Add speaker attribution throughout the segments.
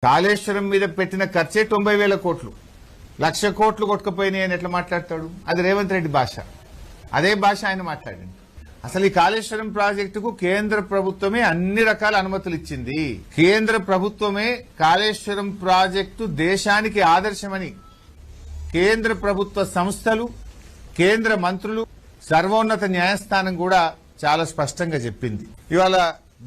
Speaker 1: కాళేశ్వరం మీద పెట్టిన ఖర్చే 90,000 కోట్లు, 1,00,000 కోట్లు కొట్టుకుపోయినాయి అని ఎట్లా మాట్లాడతాడు? అది రేవంత్ రెడ్డి భాష, అదే భాష ఆయన మాట్లాడండి. అసలు ఈ కాళేశ్వరం ప్రాజెక్టుకు కేంద్ర ప్రభుత్వమే అన్ని రకాల అనుమతులు ఇచ్చింది. కేంద్ర ప్రభుత్వమే కాళేశ్వరం ప్రాజెక్టు దేశానికి ఆదర్శమని కేంద్ర ప్రభుత్వ సంస్థలు, కేంద్ర మంత్రులు, సర్వోన్నత న్యాయస్థానం కూడా చాలా స్పష్టంగా చెప్పింది. ఇవాళ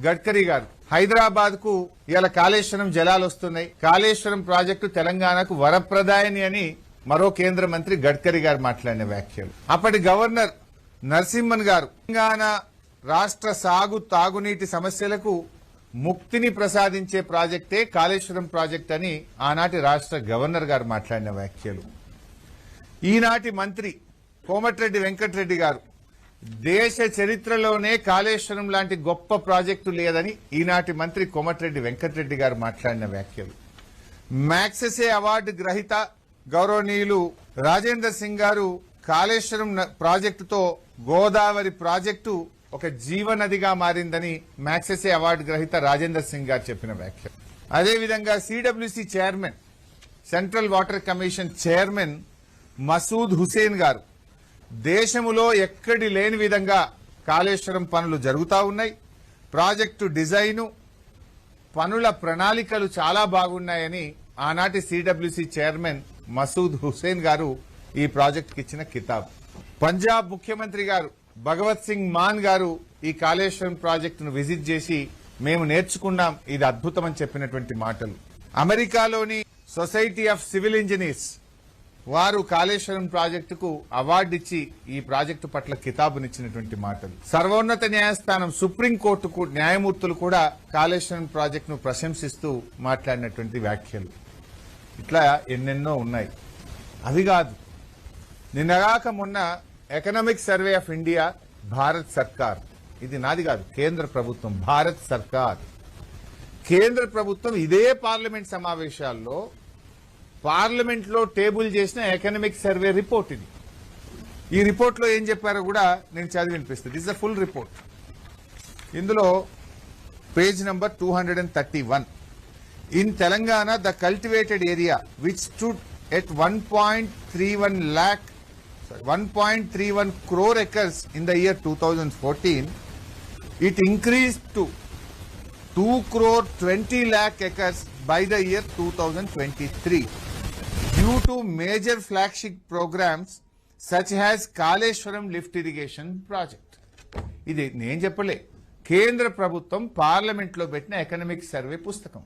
Speaker 1: గడ్కరీ గారు హైదరాబాద్ కు ఇవాళ కాళేశ్వరం జలాలు వస్తున్నాయి, కాళేశ్వరం ప్రాజెక్టు తెలంగాణకు వరప్రదాయని అని మరో కేంద్ర మంత్రి గడ్కరీ గారు మాట్లాడిన వ్యాఖ్యలు. అప్పటి గవర్నర్ నరసింహన్ గారు తెలంగాణ రాష్ట్ర సాగు తాగునీటి సమస్యలకు ముక్తిని ప్రసాదించే ప్రాజెక్టే కాళేశ్వరం ప్రాజెక్ట్ అని ఆనాటి రాష్ట్ర గవర్నర్ గారు మాట్లాడిన వ్యాఖ్యలు. ఈనాటి మంత్రి కోమటిరెడ్డి వెంకటరెడ్డి గారు దేశ చరిత్రలోనే కాళేశ్వరం లాంటి గొప్ప ప్రాజెక్టు లేదని ఈనాటి మంత్రి కోమటిరెడ్డి వెంకటరెడ్డి గారు మాట్లాడిన వ్యాఖ్యలు. మ్యాగ్సెసే అవార్డు గ్రహీత గౌరవనీయులు రాజేందర్ సింగ్ గారు కాళేశ్వరం ప్రాజెక్టుతో గోదావరి ప్రాజెక్టు ఒక జీవనదిగా మారిందని మ్యాగ్సెసే అవార్డు గ్రహీత రాజేందర్ సింగ్ గారు చెప్పిన వ్యాఖ్యలు. అదేవిధంగా CWC chairman, central water commission chairman Masood Hussain గారు దేశములో ఎక్కడి లేని విధంగా కాళేశ్వరం పనులు జరుగుతూ ఉన్నాయి, ప్రాజెక్టు డిజైను పనుల ప్రణాళికలు చాలా బాగున్నాయని ఆనాటి సిడబ్ల్యూసి చైర్మన్ మసూద్ హుసేన్ గారు ఈ ప్రాజెక్టుకి ఇచ్చిన కితాబ్. పంజాబ్ ముఖ్యమంత్రి గారు భగవత్ సింగ్ మాన్ గారు ఈ కాళేశ్వరం ప్రాజెక్టును విజిట్ చేసి మేము నేర్చుకున్నాం, ఇది అద్భుతం అని చెప్పినటువంటి మాటలు. అమెరికాలోని సొసైటీ ఆఫ్ సివిల్ ఇంజనీర్స్ వారు కాళేశ్వరం ప్రాజెక్టుకు అవార్డు ఇచ్చి ఈ ప్రాజెక్టు పట్ల కితాబునిచ్చినటువంటి మాటలు. సర్వోన్నత న్యాయస్థానం, సుప్రీంకోర్టుకు న్యాయమూర్తులు కూడా కాళేశ్వరం ప్రాజెక్టును ప్రశంసిస్తూ మాట్లాడినటువంటి వ్యాఖ్యలు. ఇట్లా ఎన్నెన్నో ఉన్నాయి. అవి కాదు, నిన్నగాక మొన్న economic survey of India, Bharat సర్కార్, ఇది నాది కాదు, కేంద్ర ప్రభుత్వం, భారత్ సర్కార్, కేంద్ర ప్రభుత్వం ఇదే పార్లమెంట్ సమావేశాల్లో పార్లమెంట్ లో టేబుల్ చేసిన ఎకనామిక్ సర్వే రిపోర్ట్ ఇది. ఈ రిపోర్ట్ లో ఏం చెప్పారో కూడా నేను చదివి వినిపిస్తాను. This is a full report. ఇందులో page number 231. In Telangana the cultivated area which stood at 1.31 crore acres in the year 2014, it increased to 2.20 crore acres by the year 2023 due to major flagship programs such as Kaleshwaram lift irrigation project. ఇది నేను చెప్పలే, కేంద్ర ప్రభుత్వం parliament లో పెట్టిన economic survey పుస్తకం.